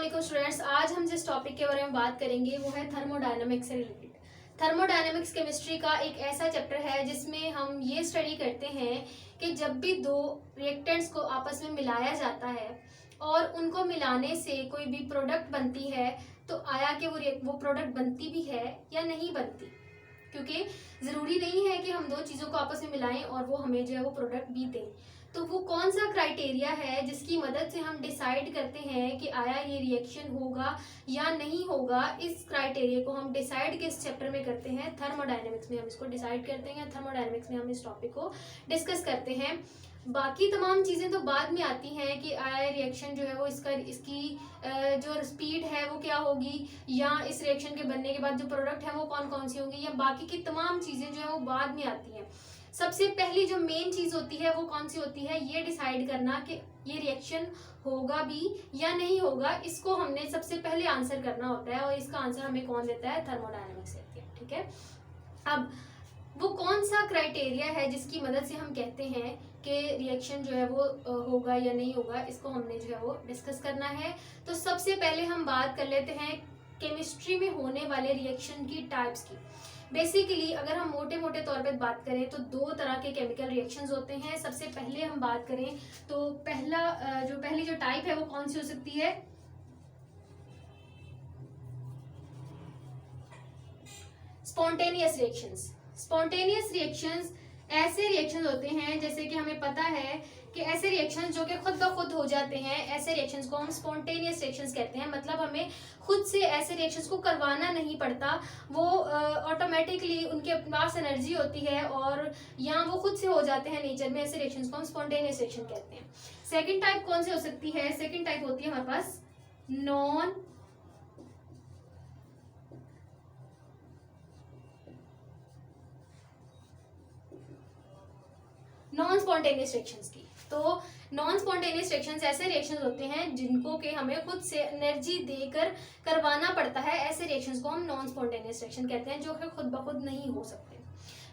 वालेकुम स्टूडेंट्स। आज हम जिस टॉपिक के बारे में बात करेंगे वो है थर्मोडायनामिक्स से रिलेटेड। थर्मोडायनामिक्स केमिस्ट्री का एक ऐसा चैप्टर है जिसमें हम ये स्टडी करते हैं कि जब भी दो रिएक्टेंट्स को आपस में मिलाया जाता है और उनको मिलाने से कोई भी प्रोडक्ट बनती है तो आया कि वो प्रोडक्ट बनती भी है या नहीं बनती, क्योंकि ज़रूरी नहीं है कि हम दो चीज़ों को आपस में मिलाएं और वो हमें जो है वो प्रोडक्ट भी दें। तो वो कौन सा क्राइटेरिया है जिसकी मदद से हम डिसाइड करते हैं कि आया ये रिएक्शन होगा या नहीं होगा। इस क्राइटेरिया को हम डिसाइड किस चैप्टर में करते हैं, थर्मोडायनेमिक्स में हम इसको डिसाइड करते हैं। थर्मोडायनेमिक्स में हम इस टॉपिक को डिस्कस करते हैं। बाकी तमाम चीज़ें तो बाद में आती हैं कि आया रिएक्शन जो है वो इसकी जो स्पीड है वो क्या होगी, या इस रिएक्शन के बनने के बाद जो प्रोडक्ट है वो कौन कौन सी होंगी, या बाकी की तमाम चीज़ें जो है वो बाद में आती हैं। सबसे पहली जो मेन चीज़ होती है वो कौन सी होती है, ये डिसाइड करना कि ये रिएक्शन होगा भी या नहीं होगा। इसको हमने सबसे पहले आंसर करना होता है और इसका आंसर हमें कौन देता है, थर्मोडायनेमिक्स देती है। ठीक है, अब वो कौन सा क्राइटेरिया है जिसकी मदद से हम कहते हैं कि रिएक्शन जो है वो होगा या नहीं होगा, इसको हमने जो है वो डिस्कस करना है। तो सबसे पहले हम बात कर लेते हैं केमिस्ट्री में होने वाले रिएक्शन की टाइप्स की। बेसिकली अगर हम मोटे मोटे तौर पे बात करें तो दो तरह के केमिकल रिएक्शंस होते हैं। सबसे पहले हम बात करें तो पहली जो टाइप है वो कौन सी हो सकती है, स्पॉन्टेनियस रिएक्शंस। स्पॉन्टेनियस रिएक्शंस ऐसे रिएक्शंस होते हैं, जैसे कि हमें पता है कि ऐसे रिएक्शंस जो कि खुद ब खुद हो जाते हैं, ऐसे रिएक्शंस को हम स्पॉन्टेनियस रिएक्शंस कहते हैं। मतलब हमें खुद से ऐसे रिएक्शंस को करवाना नहीं पड़ता, वो ऑटोमेटिकली उनके पास एनर्जी होती है और या वो खुद से हो जाते हैं नेचर में। ऐसे रिएक्शंस को हम स्पॉन्टेनियस रिएक्शन कहते हैं। सेकेंड टाइप कौन सी हो सकती है, सेकेंड टाइप होती है हमारे पास नॉन स्पॉन्टेनियस रिएक्शंस की। तो नॉन स्पॉन्टेनियस रिएक्शंस ऐसे रिएक्शंस होते हैं जिनको कि हमें खुद से एनर्जी देकर करवाना पड़ता है। ऐसे रिएक्शंस को हम नॉन स्पॉन्टेनियस रिएक्शन कहते हैं, जो कि खुद ब खुद नहीं हो सकते।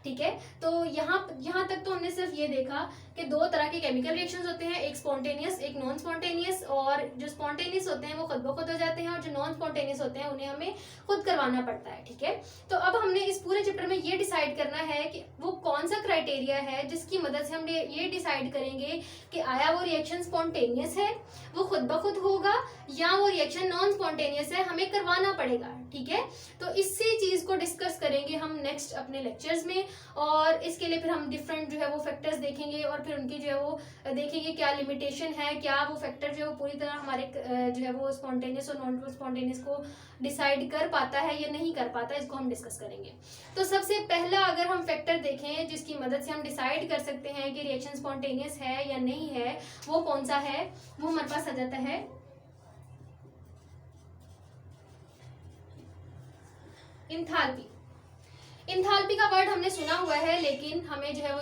ठीक है, तो यहाँ तक तो हमने सिर्फ ये देखा कि दो तरह के केमिकल रिएक्शंस होते हैं, एक स्पॉन्टेनियस एक नॉन स्पॉन्टेनियस। और जो स्पॉन्टेनियस होते हैं वो खुद ब खुद हो जाते हैं और जो नॉन स्पॉन्टेनियस होते हैं उन्हें हमें खुद करवाना पड़ता है। ठीक है, तो अब हमने इस पूरे चैप्टर में ये डिसाइड करना है कि वो कौन सा क्राइटेरिया है जिसकी मदद से हम ये डिसाइड करेंगे कि आया वो रिएक्शन स्पॉन्टेनियस है, वो खुद ब खुद होगा, या वो रिएक्शन नॉन स्पॉन्टेनियस है, हमें करवाना पड़ेगा। ठीक है, तो इसी चीज को डिस्कस करेंगे हम नेक्स्ट अपने लेक्चर्स में। और इसके लिए फिर हम डिफरेंट जो है वो फैक्टर्स देखेंगे और फिर उनकी जो है वो देखेंगे क्या लिमिटेशन है, क्या वो फैक्टर जो है वो पूरी तरह हमारे जो है वो स्पॉन्टेनियस और नॉन स्पॉन्टेनियस को डिसाइड कर पाता है या नहीं कर पाता, इसको हम डिस्कस करेंगे। तो सबसे पहला अगर हम फैक्टर देखें जिसकी मदद से हम डिसाइड कर सकते हैं कि रिएक्शन स्पॉन्टेनियस है या नहीं है, वो कौन सा है, वो हमारे पास आ जाता है इंथाल्पी। इंथाल्पी का वर्ड हमने सुना हुआ है, लेकिन हमें जो है वो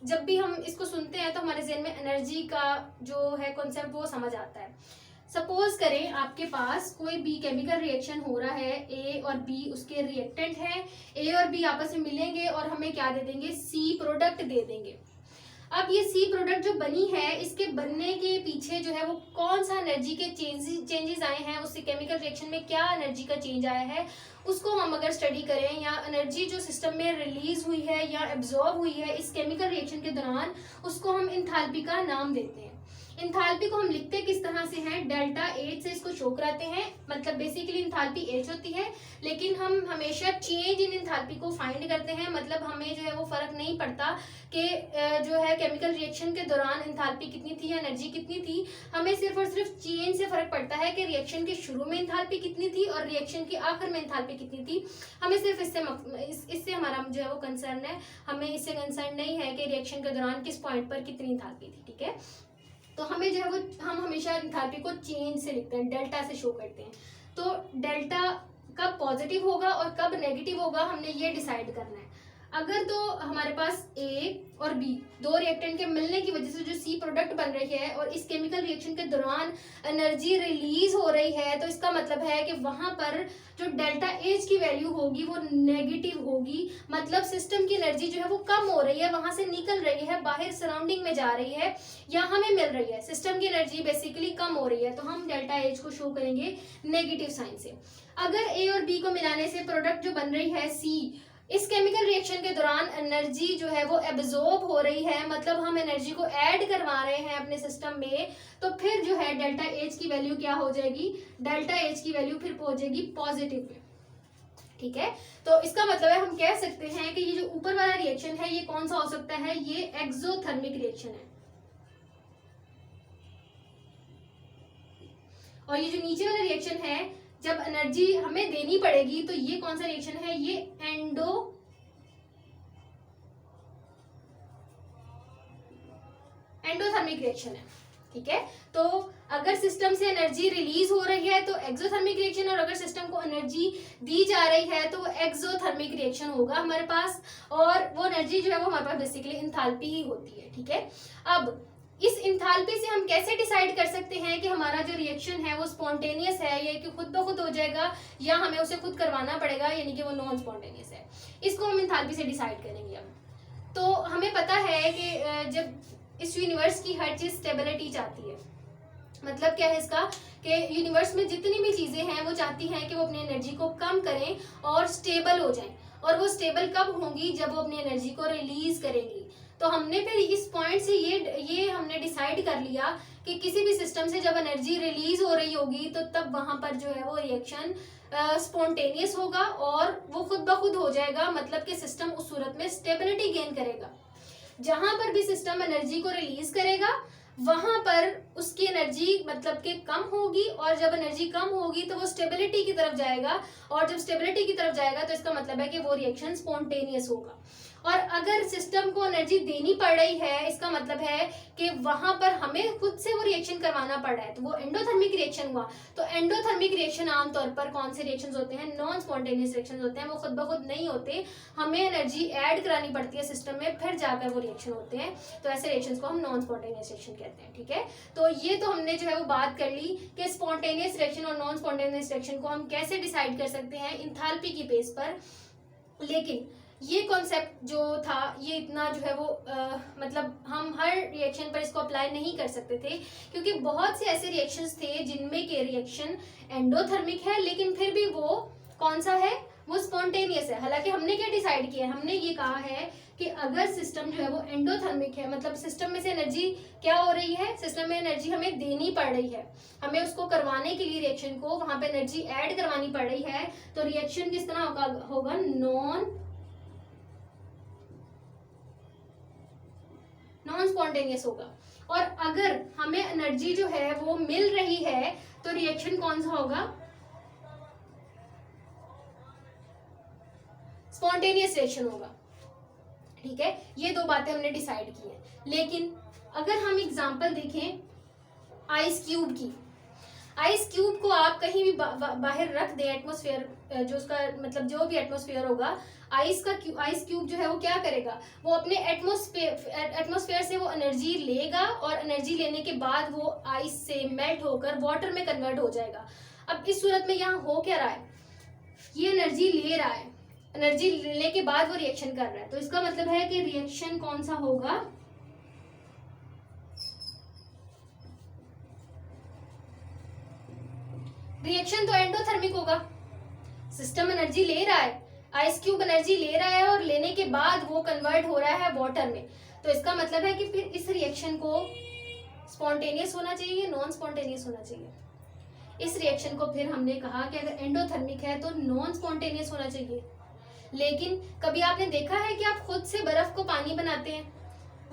जब भी हम इसको सुनते हैं तो हमारे ज़हन में एनर्जी का जो है कॉन्सेप्ट वो समझ आता है। सपोज करें आपके पास कोई भी केमिकल रिएक्शन हो रहा है, ए और बी उसके रिएक्टेंट हैं, ए और बी आपस में मिलेंगे और हमें क्या दे देंगे, सी प्रोडक्ट दे देंगे। अब ये सी प्रोडक्ट जो बनी है, इसके बनने के पीछे जो है वो कौन सा एनर्जी के चेंजेस आए हैं, उससे केमिकल रिएक्शन में क्या एनर्जी का चेंज आया है, उसको हम अगर स्टडी करें, या एनर्जी जो सिस्टम में रिलीज हुई है या एब्जॉर्ब हुई है इस केमिकल रिएक्शन के दौरान, उसको हम इंथाल्पी का नाम देते हैं। इंथाल्पी को हम लिखते किस तरह से हैं, डेल्टा एच से इसको शो कराते हैं। मतलब बेसिकली इंथाल्पी एच होती है, लेकिन हम हमेशा चेंज इन इंथाल्पी को फाइंड करते हैं। मतलब हमें जो है वो फर्क नहीं पड़ता कि जो है केमिकल रिएक्शन के दौरान इंथाल्पी कितनी थी या एनर्जी कितनी थी, हमें सिर्फ और सिर्फ चेंज से फर्क पड़ता है कि रिएक्शन के शुरू में इंथाल्पी कितनी थी और रिएक्शन के आखिर में इंथाल्पी कितनी थी। हमें सिर्फ इससे हमारा जो है वो कंसर्न है, हमें इससे कंसर्न नहीं है कि रिएक्शन के दौरान किस पॉइंट पर कितनी इंथाल्पी थी। ठीक है, तो हमें जो है वो हम हमेशा इंथाल्पी को चेंज से लिखते हैं, डेल्टा से शो करते हैं। तो डेल्टा कब पॉजिटिव होगा और कब नेगेटिव होगा हमने ये डिसाइड करना है। अगर तो हमारे पास ए और बी दो रिएक्टेंट के मिलने की वजह से जो सी प्रोडक्ट बन रही है और इस केमिकल रिएक्शन के दौरान एनर्जी रिलीज हो रही है, तो इसका मतलब है कि वहां पर जो डेल्टा एच की वैल्यू होगी वो नेगेटिव होगी। मतलब सिस्टम की एनर्जी जो है वो कम हो रही है, वहां से निकल रही है, बाहर सराउंडिंग में जा रही है या हमें मिल रही है। सिस्टम की एनर्जी बेसिकली कम हो रही है, तो हम डेल्टा एच को शो करेंगे नेगेटिव साइन से। अगर ए और बी को मिलाने से प्रोडक्ट जो बन रही है सी, इस केमिकल रिएक्शन के दौरान एनर्जी जो है वो एब्जॉर्ब हो रही है, मतलब हम एनर्जी को ऐड करवा रहे हैं अपने सिस्टम में, तो फिर जो है डेल्टा एच की वैल्यू क्या हो जाएगी, डेल्टा एच की वैल्यू फिर पहुंचेगी पॉजिटिव में। ठीक है, तो इसका मतलब है हम कह सकते हैं कि ये जो ऊपर वाला रिएक्शन है ये कौन सा हो सकता है, ये एक्सोथर्मिक रिएक्शन है। और ये जो नीचे वाला रिएक्शन है जब एनर्जी हमें देनी पड़ेगी, तो ये कौन सा रिएक्शन है, ये एंडोथर्मिक रिएक्शन है। ठीक है, तो अगर सिस्टम से एनर्जी रिलीज हो रही है तो एक्सोथर्मिक रिएक्शन, और अगर सिस्टम को एनर्जी दी जा रही है तो एक्सोथर्मिक रिएक्शन होगा हमारे पास, और वो एनर्जी जो है वो हमारे पास बेसिकली इंथैल्पी ही होती है। ठीक है, अब इस इंथैल्पी से हम कैसे डिसाइड कर सकते हैं कि हमारा जो रिएक्शन है वो स्पॉन्टेनियस है या कि खुद ब खुद हो जाएगा या हमें उसे खुद करवाना पड़ेगा, यानी कि वो नॉन स्पॉन्टेनियस है। इसको हम इंथैल्पी से डिसाइड करेंगे। अब तो हमें पता है कि जब इस यूनिवर्स की हर चीज स्टेबिलिटी चाहती है, मतलब क्या है इसका कि यूनिवर्स में जितनी भी चीजें हैं वो चाहती हैं कि वो अपनी एनर्जी को कम करें और स्टेबल हो जाएं। और वो स्टेबल कब होंगी, जब वो अपनी एनर्जी को रिलीज करेंगी। तो हमने फिर इस पॉइंट से ये हमने डिसाइड कर लिया कि किसी भी सिस्टम से जब एनर्जी रिलीज हो रही होगी तो तब वहां पर जो है वो रिएक्शन स्पॉन्टेनियस होगा और वो खुद ब खुद हो जाएगा, मतलब कि सिस्टम उस सूरत में स्टेबिलिटी गेन करेगा। जहां पर भी सिस्टम एनर्जी को रिलीज करेगा वहां पर उसकी एनर्जी मतलब कि कम होगी, और जब एनर्जी कम होगी तो वो स्टेबिलिटी की तरफ जाएगा, और जब स्टेबिलिटी की तरफ जाएगा तो इसका मतलब है कि वो रिएक्शन स्पॉन्टेनियस होगा। और अगर सिस्टम को एनर्जी देनी पड़ रही है, इसका मतलब है कि वहां पर हमें खुद से वो रिएक्शन करवाना पड़ रहा है, तो वो एंडोथर्मिक रिएक्शन हुआ। तो एंडोथर्मिक रिएक्शन आमतौर पर कौन से रिएक्शंस होते हैं, नॉन स्पॉन्टेनियस रिएक्शन होते हैं, वो खुद ब खुद नहीं होते, हमें एनर्जी ऐड करानी पड़ती है सिस्टम में, फिर जाकर वो रिएक्शन होते हैं। तो ऐसे रिएक्शंस को हम नॉन स्पॉन्टेनियस रिएक्शन कहते हैं। ठीक है, तो ये तो हमने जो है वो बात कर ली कि स्पॉन्टेनियस रिएक्शन और नॉन स्पॉन्टेनियस रिएक्शन को हम कैसे डिसाइड कर सकते हैं इंथैल्पी की बेस पर। लेकिन ये कॉन्सेप्ट जो था ये इतना जो है वो मतलब हम हर रिएक्शन पर इसको अप्लाई नहीं कर सकते थे, क्योंकि बहुत से ऐसे रिएक्शंस थे जिनमें के रिएक्शन एंडोथर्मिक है लेकिन फिर भी वो कौन सा है, वो स्पॉन्टेनियस है। हालांकि हमने क्या डिसाइड किया, हमने ये कहा है कि अगर सिस्टम जो है वो एंडोथर्मिक है, मतलब सिस्टम में से एनर्जी क्या हो रही है, सिस्टम में एनर्जी हमें देनी पड़ रही है, हमें उसको करवाने के लिए रिएक्शन को वहां पे एनर्जी ऐड करवानी पड़ रही है, तो रिएक्शन किस तरह होगा नॉन स्पॉन्टेनियस होगा। और अगर हमें एनर्जी जो है वो मिल रही है तो रिएक्शन कौन सा होगा, स्पॉन्टेनियस रिएक्शन होगा। ठीक है, ये दो बातें हमने डिसाइड की हैं। लेकिन अगर हम एग्जांपल देखें आइस क्यूब की, आइस क्यूब को आप कहीं भी बाहर रख दें, एटमॉस्फेयर जो उसका मतलब जो भी एटमॉस्फेयर होगा, आइस क्यूब जो है वो क्या करेगा, वो अपने एटमॉस्फेयर से वो एनर्जी लेगा और एनर्जी लेने के बाद वो आइस से मेल्ट होकर वाटर में कन्वर्ट हो जाएगा। अब इस सूरत में यहाँ हो क्या रहा है, ये एनर्जी ले रहा है, एनर्जी लेने के बाद वो रिएक्शन कर रहा है, तो इसका मतलब है कि रिएक्शन कौन सा होगा, रिएक्शन तो एंडोथर्मिक होगा। सिस्टम एनर्जी ले रहा है, आइस क्यूब एनर्जी ले रहा है और लेने के बाद वो कन्वर्ट हो रहा है वाटर में, तो इसका मतलब है कि फिर इस रिएक्शन को स्पॉन्टेनियस होना चाहिए, नॉन स्पॉन्टेनियस होना चाहिए। इस रिएक्शन को फिर हमने कहा कि अगर एंडोथर्मिक है तो नॉन स्पॉन्टेनियस होना चाहिए। लेकिन कभी आपने देखा है कि आप खुद से बर्फ को पानी बनाते हैं,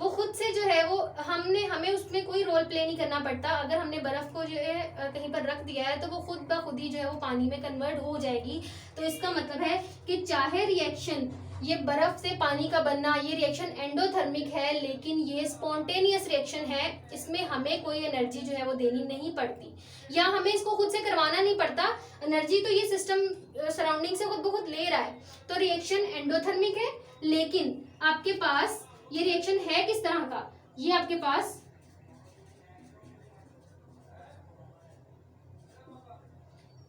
वो खुद से जो है वो हमें उसमें कोई रोल प्ले नहीं करना पड़ता। अगर हमने बर्फ को जो है कहीं पर रख दिया है तो वो खुद ब खुद ही जो है वो पानी में कन्वर्ट हो जाएगी। तो इसका मतलब है कि चाहे रिएक्शन ये बर्फ से पानी का बनना, ये रिएक्शन एंडोथर्मिक है, लेकिन ये स्पॉन्टेनियस रिएक्शन है, इसमें हमें कोई एनर्जी जो है वो देनी नहीं पड़ती, या हमें इसको खुद से करवाना नहीं पड़ता। एनर्जी तो ये सिस्टम सराउंडिंग से खुद ब खुद ले रहा है। तो रिएक्शन एंडोथर्मिक है, लेकिन आपके पास ये रिएक्शन है किस तरह का, ये आपके पास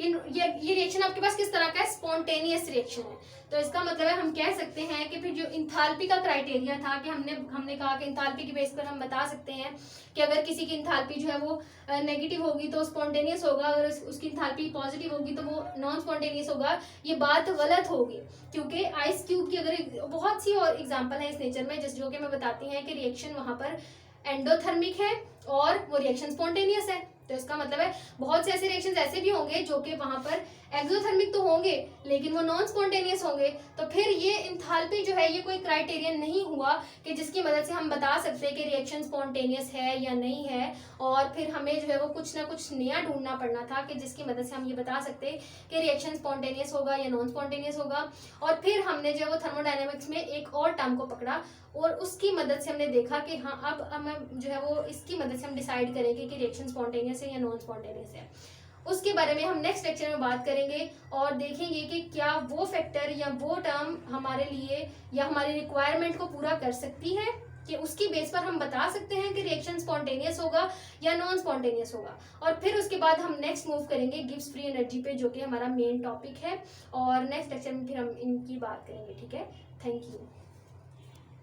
ये रिएक्शन आपके पास किस तरह का है, स्पॉन्टेनियस रिएक्शन है। तो इसका मतलब है हम कह सकते हैं कि फिर जो इंथाल्पी का क्राइटेरिया था कि हमने कहा कि इंथाल्पी के बेस पर हम बता सकते हैं कि अगर किसी की इंथाल्पी जो है वो नेगेटिव होगी तो स्पॉन्टेनियस होगा, अगर उसकी इंथाल्पी पॉजिटिव होगी तो वो नॉन स्पॉन्टेनियस होगा। ये बात गलत होगी, क्योंकि आइस क्यूब की अगर बहुत सी और एग्जाम्पल है इस नेचर में जो कि मैं बताती हैं कि रिएक्शन वहां पर एंडोथर्मिक है और वो रिएक्शन स्पॉन्टेनियस है। तो इसका मतलब है बहुत से ऐसे रिएक्शंस ऐसे भी होंगे जो कि वहां पर एक्सोथर्मिक तो होंगे लेकिन वो नॉन स्पॉन्टेनियस होंगे। तो फिर ये इंथाल्पी जो है ये कोई क्राइटेरियन नहीं हुआ कि जिसकी मदद से हम बता सकते हैं कि रिएक्शन स्पॉन्टेनियस है या नहीं है, और फिर हमें जो है वो कुछ ना कुछ नया ढूंढना पड़ना था कि जिसकी मदद से हम ये बता सकते कि रिएक्शन स्पॉन्टेनियस होगा या नॉन स्पॉन्टेनियस होगा। और फिर हमने जो है वो थर्मोडायनेमिक्स में एक और टर्म को पकड़ा और उसकी मदद से हमने देखा कि हाँ अब हम जो है वो इसकी मदद से हम डिसाइड करेंगे कि रिएक्शन स्पॉन्टेनियस है या नॉन स्पॉन्टेनियस है। उसके बारे में हम नेक्स्ट लेक्चर में बात करेंगे और देखेंगे कि क्या वो फैक्टर या वो टर्म हमारे लिए या हमारी रिक्वायरमेंट को पूरा कर सकती है, कि उसकी बेस पर हम बता सकते हैं कि रिएक्शन स्पॉन्टेनियस होगा या नॉन स्पॉन्टेनियस होगा। और फिर उसके बाद हम नेक्स्ट मूव करेंगे गिब्स फ्री एनर्जी पे, जो कि हमारा मेन टॉपिक है, और नेक्स्ट लेक्चर में फिर हम इनकी बात करेंगे। ठीक है, थैंक यू।